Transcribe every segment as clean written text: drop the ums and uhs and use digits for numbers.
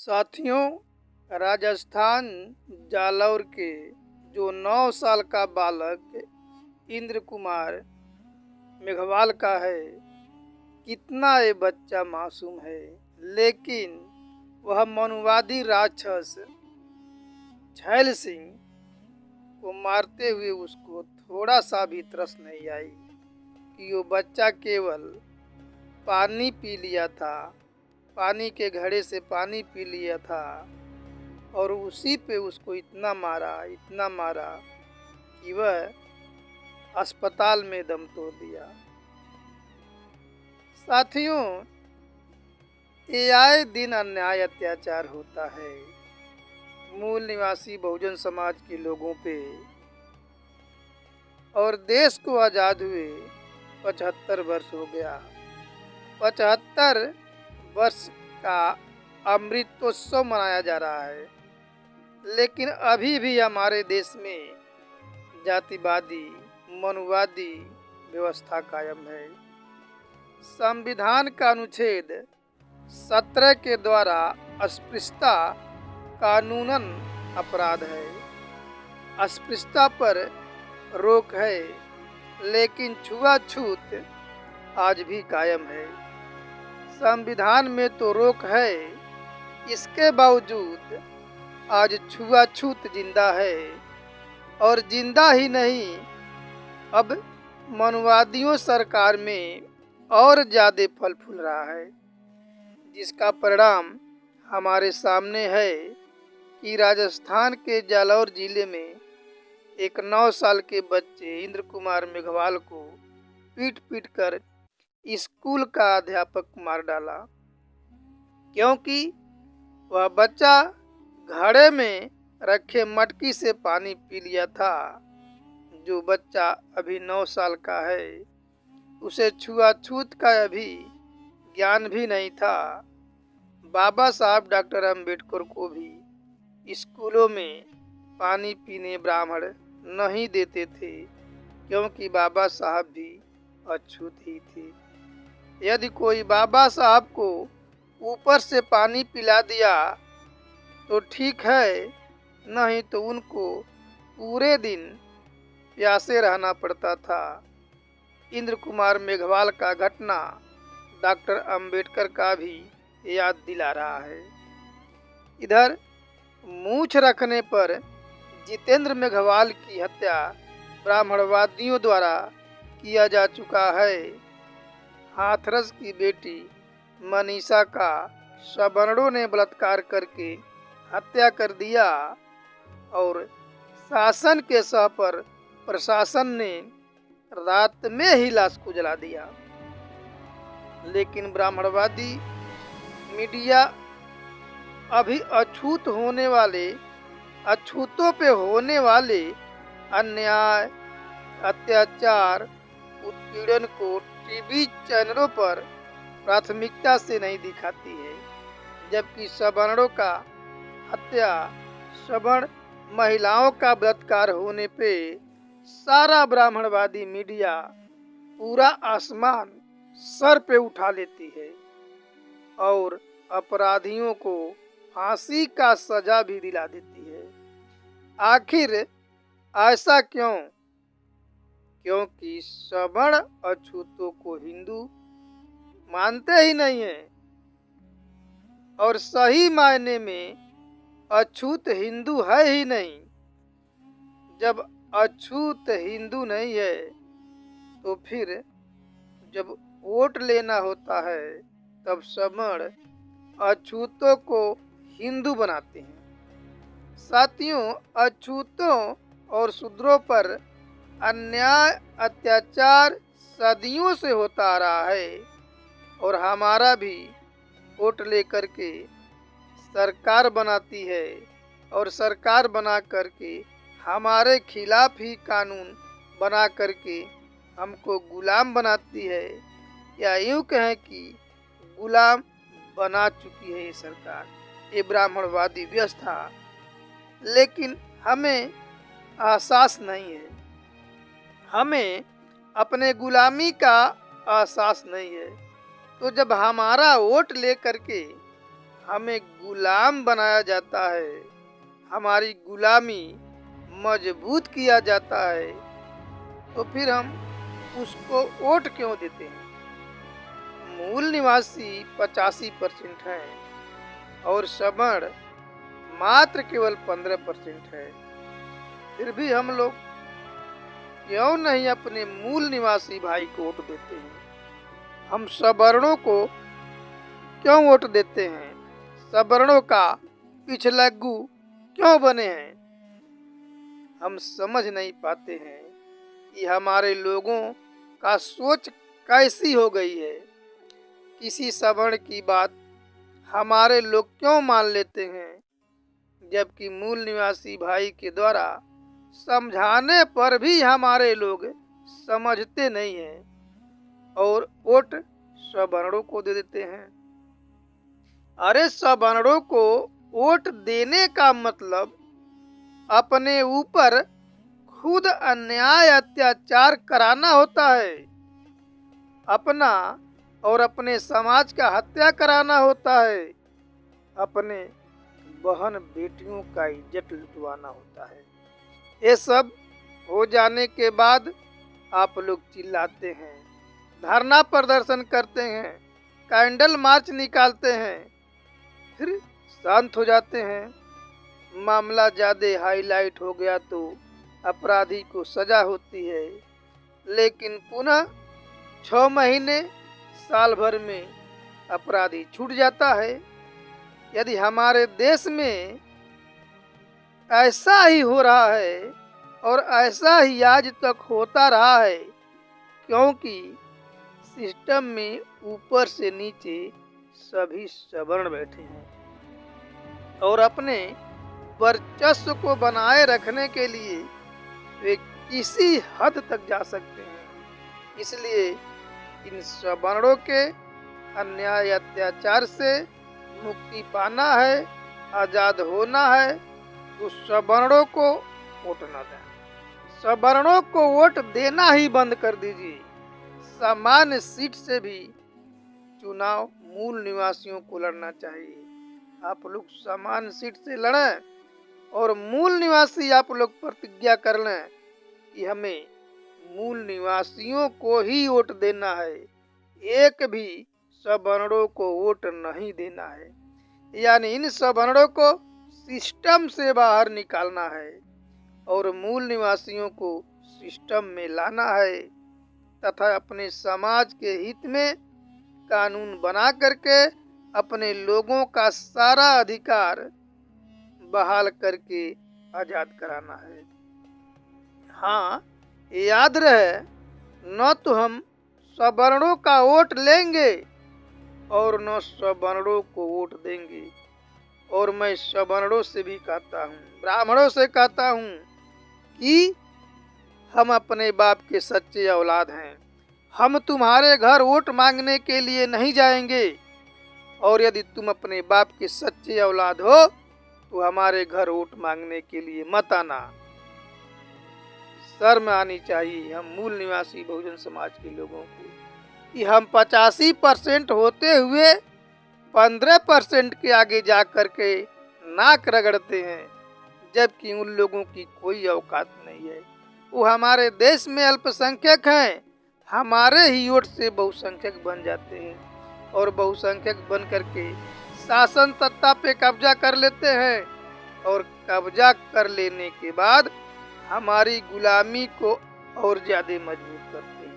साथियों, राजस्थान जालौर के जो 9 साल का बालक इंद्र कुमार मेघवाल का है, कितना ये बच्चा मासूम है। लेकिन वह मनुवादी राक्षस छैल सिंह को मारते हुए उसको थोड़ा सा भी तरस नहीं आई कि वो बच्चा केवल पानी पी लिया था, पानी के घड़े से पानी पी लिया था और उसी पे उसको इतना मारा कि वह अस्पताल में दम तोड़ दिया। साथियों, ये आए दिन अन्याय अत्याचार होता है मूल निवासी बहुजन समाज के लोगों पे। और देश को आज़ाद हुए 75 वर्ष हो गया। 75 वर्ष का अमृतोत्सव मनाया जा रहा है, लेकिन अभी भी हमारे देश में जातिवादी मनुवादी व्यवस्था कायम है। संविधान का अनुच्छेद 17 के द्वारा अस्पृश्यता कानूनन अपराध है। अस्पृश्यता पर रोक है, लेकिन छुआछूत आज भी कायम है। संविधान में तो रोक है, इसके बावजूद आज छुआछूत जिंदा है। और जिंदा ही नहीं, अब मनुवादियों सरकार में और ज़्यादा फल फूल रहा है, जिसका परिणाम हमारे सामने है कि राजस्थान के जालौर जिले में एक 9 साल के बच्चे इंद्र कुमार मेघवाल को पीट पीट कर स्कूल का अध्यापक मार डाला, क्योंकि वह बच्चा घड़े में रखे मटकी से पानी पी लिया था। जो बच्चा अभी 9 साल का है, उसे छुआछूत का अभी ज्ञान भी नहीं था। बाबा साहब डॉक्टर अम्बेडकर को भी स्कूलों में पानी पीने ब्राह्मण नहीं देते थे, क्योंकि बाबा साहब भी अछूत ही थे। यदि कोई बाबा साहब को ऊपर से पानी पिला दिया तो ठीक है, नहीं तो उनको पूरे दिन प्यासे रहना पड़ता था। इंद्र कुमार मेघवाल का घटना डॉक्टर अंबेडकर का भी याद दिला रहा है। इधर मूछ रखने पर जितेंद्र मेघवाल की हत्या ब्राह्मणवादियों द्वारा किया जा चुका है। हाथरस की बेटी मनीषा का सवर्णों ने बलात्कार करके हत्या कर दिया और शासन के सह पर प्रशासन ने रात में ही लाश को जला दिया। लेकिन ब्राह्मणवादी मीडिया अभी अछूतों पे होने वाले अन्याय अत्याचार उत्पीड़न को टीवी चैनलों पर प्राथमिकता से नहीं दिखाती है, जबकि सवर्णों का हत्या, सवर्ण महिलाओं का बलात्कार होने पे सारा ब्राह्मणवादी मीडिया पूरा आसमान सर पे उठा लेती है और अपराधियों को फांसी का सजा भी दिला देती है। आखिर ऐसा क्यों? क्योंकि सवर्ण अछूतों को हिंदू मानते ही नहीं है, और सही मायने में अछूत हिंदू है ही नहीं। जब अछूत हिंदू नहीं है, तो फिर जब वोट लेना होता है तब सवर्ण अछूतों को हिंदू बनाते हैं। साथियों, अछूतों और शूद्रों पर अन्याय अत्याचार सदियों से होता आ रहा है, और हमारा भी वोट लेकर के सरकार बनाती है, और सरकार बना करके हमारे खिलाफ ही कानून बना करके हमको गुलाम बनाती है, या यूँ कहें कि गुलाम बना चुकी है ये सरकार, ये ब्राह्मणवादी व्यवस्था। लेकिन हमें एहसास नहीं है, हमें अपने गुलामी का एहसास नहीं है। तो जब हमारा वोट ले करके हमें गुलाम बनाया जाता है, हमारी गुलामी मजबूत किया जाता है, तो फिर हम उसको वोट क्यों देते हैं? मूल निवासी 85% हैं और सवर्ण मात्र केवल 15% है। फिर भी हम लोग क्यों नहीं अपने मूल निवासी भाई को वोट देते हैं? हम सवर्णों को क्यों वोट देते हैं? सवर्णों का पिछलग्गू क्यों बने हैं? हम समझ नहीं पाते हैं कि हमारे लोगों का सोच कैसी हो गई है। किसी सवर्ण की बात हमारे लोग क्यों मान लेते हैं, जबकि मूल निवासी भाई के द्वारा समझाने पर भी हमारे लोग समझते नहीं हैं और वोट सवर्णों को दे देते हैं। अरे सवर्णों को वोट देने का मतलब अपने ऊपर खुद अन्याय अत्याचार कराना होता है, अपना और अपने समाज का हत्या कराना होता है, अपने बहन बेटियों का इज्जत लुटवाना होता है। ये सब हो जाने के बाद आप लोग चिल्लाते हैं, धरना प्रदर्शन करते हैं, कैंडल मार्च निकालते हैं, फिर शांत हो जाते हैं। मामला ज्यादा हाईलाइट हो गया तो अपराधी को सजा होती है, लेकिन पुनः 6 महीने साल भर में अपराधी छूट जाता है। यदि हमारे देश में ऐसा ही हो रहा है और ऐसा ही आज तक होता रहा है, क्योंकि सिस्टम में ऊपर से नीचे सभी सवर्ण बैठे हैं और अपने वर्चस्व को बनाए रखने के लिए वे किसी हद तक जा सकते हैं। इसलिए इन सवर्णों के अन्याय अत्याचार से मुक्ति पाना है, आजाद होना है, तो सवर्णों को वोट न दें। सवर्णों को वोट देना ही बंद कर दीजिए। सामान्य सीट से भी चुनाव मूल निवासियों को लड़ना चाहिए। आप लोग सामान्य सीट से लड़ें और मूल निवासी आप लोग प्रतिज्ञा कर लें कि हमें मूल निवासियों को ही वोट देना है, एक भी सवर्णों को वोट नहीं देना है। यानी इन सवर्णों को सिस्टम से बाहर निकालना है और मूल निवासियों को सिस्टम में लाना है तथा अपने समाज के हित में कानून बना करके अपने लोगों का सारा अधिकार बहाल करके आजाद कराना है। हाँ, याद रहे, न तो हम सवर्णों का वोट लेंगे और न सवर्णों को वोट देंगे। और मैं सवर्णों से भी कहता हूँ, ब्राह्मणों से कहता हूँ कि हम अपने बाप के सच्चे औलाद हैं। हम तुम्हारे घर वोट मांगने के लिए नहीं जाएंगे और यदि तुम अपने बाप के सच्चे औलाद हो तो हमारे घर वोट मांगने के लिए मत आना। शर्म आनी चाहिए हम मूल निवासी बहुजन समाज के लोगों को कि हम 85% होते हुए 15% के आगे जा कर के नाक रगड़ते हैं, जबकि उन लोगों की कोई औकात नहीं है। वो हमारे देश में अल्पसंख्यक हैं, हमारे ही वोट से बहुसंख्यक बन जाते हैं और बहुसंख्यक बन करके शासन सत्ता पे कब्जा कर लेते हैं और कब्जा कर लेने के बाद हमारी गुलामी को और ज्यादा मजबूत करते हैं।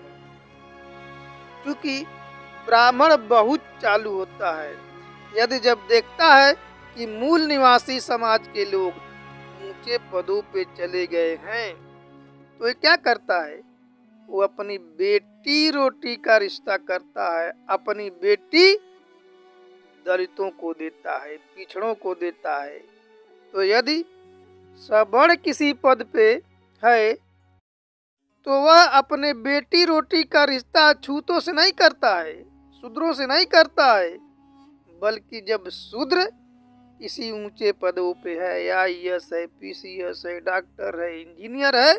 क्योंकि ब्राह्मण बहुत चालू होता है, यदि जब देखता है कि मूल निवासी समाज के लोग ऊंचे पदों पे चले गए हैं तो ये क्या करता है, वो अपनी बेटी रोटी का रिश्ता करता है, अपनी बेटी दलितों को देता है, पिछड़ों को देता है। तो यदि सवर्ण किसी पद पे है तो वह अपने बेटी रोटी का रिश्ता छूतों से नहीं करता है, शूद्रों से नहीं करता है, बल्कि जब शूद्र किसी ऊंचे पदों पे है, IAS है, PCS है, डॉक्टर है, इंजीनियर है,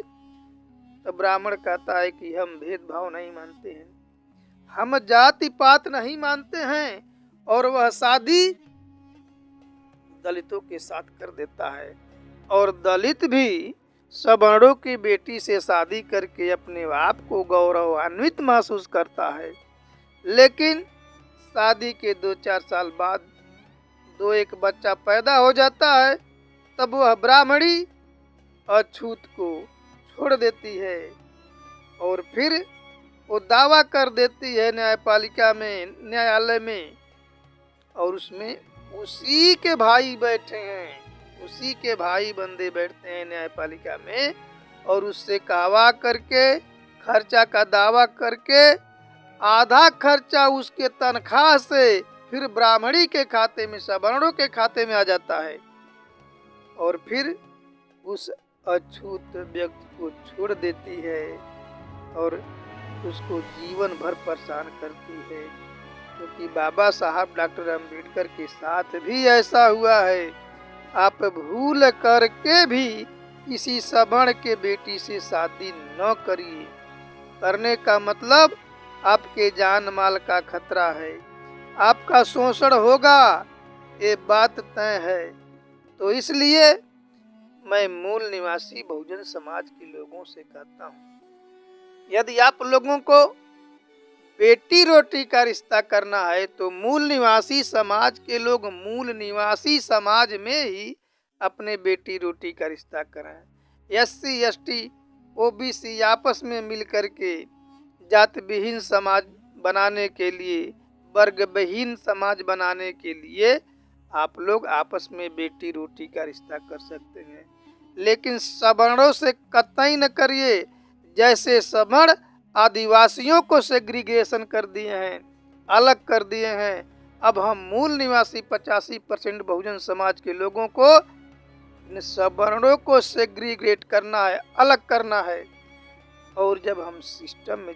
तो ब्राह्मण कहता है कि हम भेदभाव नहीं मानते हैं, हम जाति पात नहीं मानते हैं और वह शादी दलितों के साथ कर देता है और दलित भी सवर्णों की बेटी से शादी करके अपने आप को गौरवान्वित महसूस करता है। लेकिन शादी के 2-4 साल बाद दो एक बच्चा पैदा हो जाता है, तब वह ब्राह्मणी अछूत को छोड़ देती है और फिर वो दावा कर देती है न्यायालय में, और उसमें उसी के भाई बैठे हैं, उसी के भाई बंदे बैठते हैं न्यायपालिका में, और उससे कहवा करके खर्चा का दावा करके आधा खर्चा उसके तनख्वाह से फिर ब्राह्मणी के खाते में, सवर्णों के खाते में आ जाता है और फिर उस अछूत व्यक्ति को छोड़ देती है और उसको जीवन भर परेशान करती है। क्योंकि बाबा साहब डॉक्टर अम्बेडकर के साथ भी ऐसा हुआ है। आप भूल करके भी किसी सवर्ण के बेटी से शादी न करिए। करने का मतलब आपके जान माल का खतरा है, आपका शोषण होगा, ये बात तय है। तो इसलिए मैं मूल निवासी बहुजन समाज के लोगों से कहता हूँ, यदि आप लोगों को बेटी रोटी का रिश्ता करना है तो मूल निवासी समाज के लोग मूल निवासी समाज में ही अपने बेटी रोटी का रिश्ता करें। एससी एसटी ओबीसी आपस में मिल करके जात विहीन समाज बनाने के लिए, वर्ग विहीन समाज बनाने के लिए आप लोग आपस में बेटी रोटी का रिश्ता कर सकते हैं, लेकिन सवर्णों से कतई न करिए। जैसे सवर्ण आदिवासियों को सेग्रीगेशन कर दिए हैं, अलग कर दिए हैं, अब हम मूल निवासी 85% बहुजन समाज के लोगों को इन सवर्णों को सेग्रीगेट करना है, अलग करना है। और जब हम सिस्टम में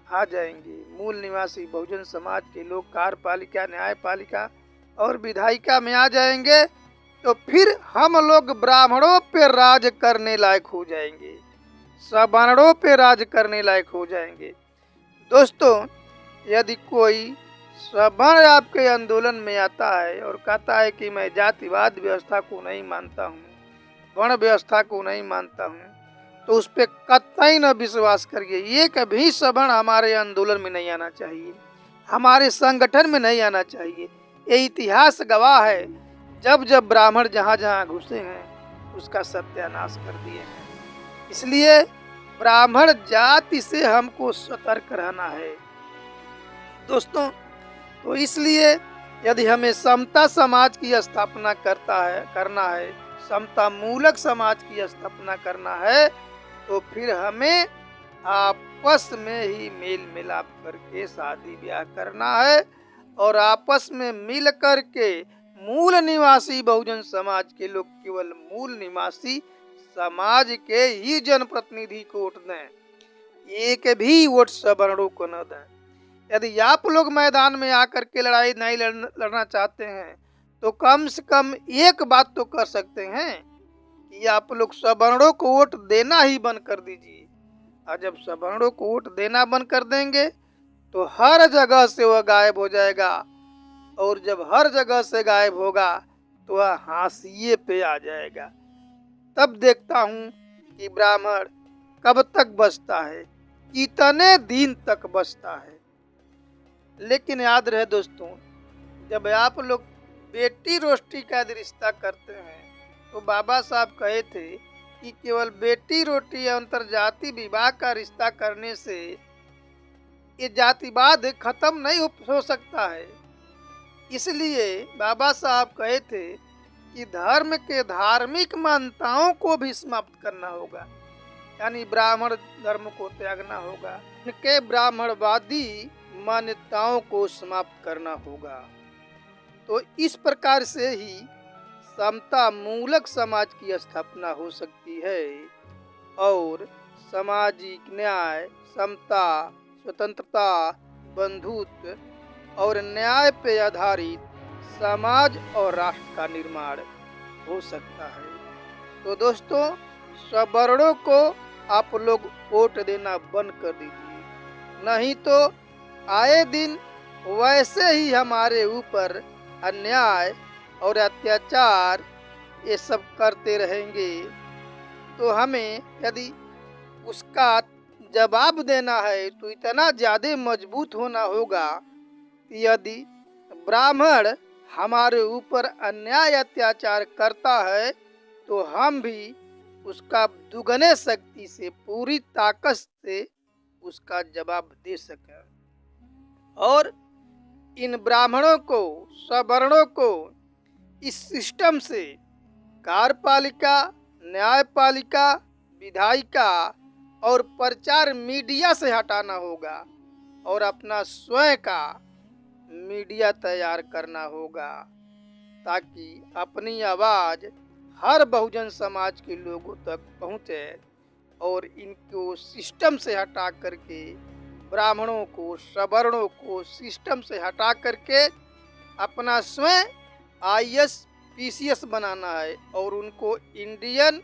आ जाएंगे, मूल निवासी बहुजन समाज के लोग कार्यपालिका, न्यायपालिका और विधायिका में आ जाएंगे, तो फिर हम लोग ब्राह्मणों पे राज करने लायक हो जाएंगे, सवर्णों पे राज करने लायक हो जाएंगे। दोस्तों, यदि कोई सवर्ण आपके आंदोलन में आता है और कहता है कि मैं जातिवाद व्यवस्था को नहीं मानता हूँ, वर्ण व्यवस्था को नहीं मानता हूँ, तो उस पर कतई न विश्वास करिए। ये कभी सवर्ण हमारे आंदोलन में नहीं आना चाहिए, हमारे संगठन में नहीं आना चाहिए। ये इतिहास गवाह है, जब जब ब्राह्मण जहाँ जहाँ घुसे हैं उसका सत्यानाश कर दिए हैं। इसलिए ब्राह्मण जाति से हमको सतर्क रहना है दोस्तों। तो इसलिए यदि हमें समता समाज की स्थापना करना है, समता मूलक समाज की स्थापना करना है, तो फिर हमें आपस में ही मेल मिलाप करके शादी ब्याह करना है और आपस में मिल करके मूल निवासी बहुजन समाज के लोग केवल मूल निवासी समाज के ही जनप्रतिनिधि को वोट दें, एक भी वोट सवर्णों को न दें। यदि आप लोग मैदान में आकर के लड़ाई नहीं लड़ना चाहते हैं तो कम से कम एक बात तो कर सकते हैं कि आप लोग सवर्णों को वोट देना ही बंद कर दीजिए। और जब सवर्णों को वोट देना बंद कर देंगे तो हर जगह से वह गायब हो जाएगा, और जब हर जगह से गायब होगा तो वह हाशिए पे आ जाएगा। तब देखता हूँ कि ब्राह्मण कब तक बचता है, कितने दिन तक बचता है। लेकिन याद रहे दोस्तों, जब आप लोग बेटी रोटी का रिश्ता करते हैं तो बाबा साहब कहे थे कि केवल बेटी रोटी अंतरजाति विवाह का रिश्ता करने से ये जातिवाद खत्म नहीं हो सकता है। इसलिए बाबा साहब कहे थे कि धर्म के धार्मिक मान्यताओं को भी समाप्त करना होगा, यानी ब्राह्मण धर्म को त्यागना होगा, इनके ब्राह्मणवादी मान्यताओं को समाप्त करना होगा। तो इस प्रकार से ही समता मूलक समाज की स्थापना हो सकती है और सामाजिक न्याय, समता, स्वतंत्रता, बंधुत्व और न्याय पे आधारित समाज और राष्ट्र का निर्माण हो सकता है। तो दोस्तों, सवर्णों को आप लोग वोट देना बंद कर दीजिए, नहीं तो आए दिन वैसे ही हमारे ऊपर अन्याय और अत्याचार ये सब करते रहेंगे, तो हमें यदि उसका जवाब देना है तो इतना ज़्यादा मजबूत होना होगा कि यदि ब्राह्मण हमारे ऊपर अन्याय अत्याचार करता है तो हम भी उसका दुगने शक्ति से, पूरी ताकत से उसका जवाब दे सकें। और इन ब्राह्मणों को, सवर्णों को इस सिस्टम से कार्यपालिका, न्यायपालिका, विधायिका और प्रचार मीडिया से हटाना होगा और अपना स्वयं का मीडिया तैयार करना होगा, ताकि अपनी आवाज़ हर बहुजन समाज के लोगों तक पहुँचे और इनको सिस्टम से हटा करके, ब्राह्मणों को, सवर्णों को सिस्टम से हटा करके अपना स्वयं आईएएस पीसीएस बनाना है और उनको इंडियन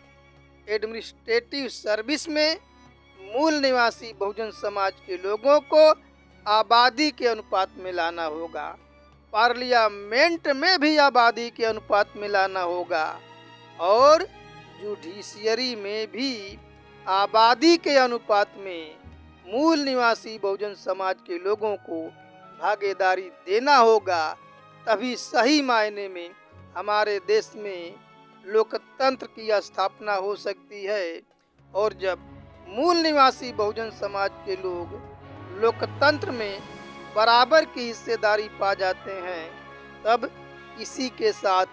एडमिनिस्ट्रेटिव सर्विस में मूल निवासी बहुजन समाज के लोगों को आबादी के अनुपात में लाना होगा, पार्लियामेंट में भी आबादी के अनुपात में लाना होगा और जुडिशियरी में भी आबादी के अनुपात में मूल निवासी बहुजन समाज के लोगों को भागीदारी देना होगा। तभी सही मायने में हमारे देश में लोकतंत्र की स्थापना हो सकती है। और जब मूल निवासी बहुजन समाज के लोग लोकतंत्र में बराबर की हिस्सेदारी पा जाते हैं, तब किसी के साथ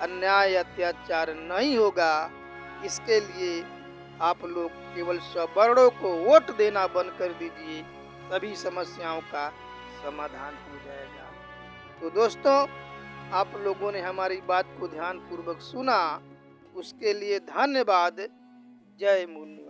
अन्याय अत्याचार नहीं होगा। इसके लिए आप लोग केवल सवर्णों को वोट देना बंद कर दीजिए, सभी समस्याओं का समाधान हो जाएगा। तो दोस्तों, आप लोगों ने हमारी बात को ध्यानपूर्वक सुना, उसके लिए धन्यवाद। जय मूल निवासी।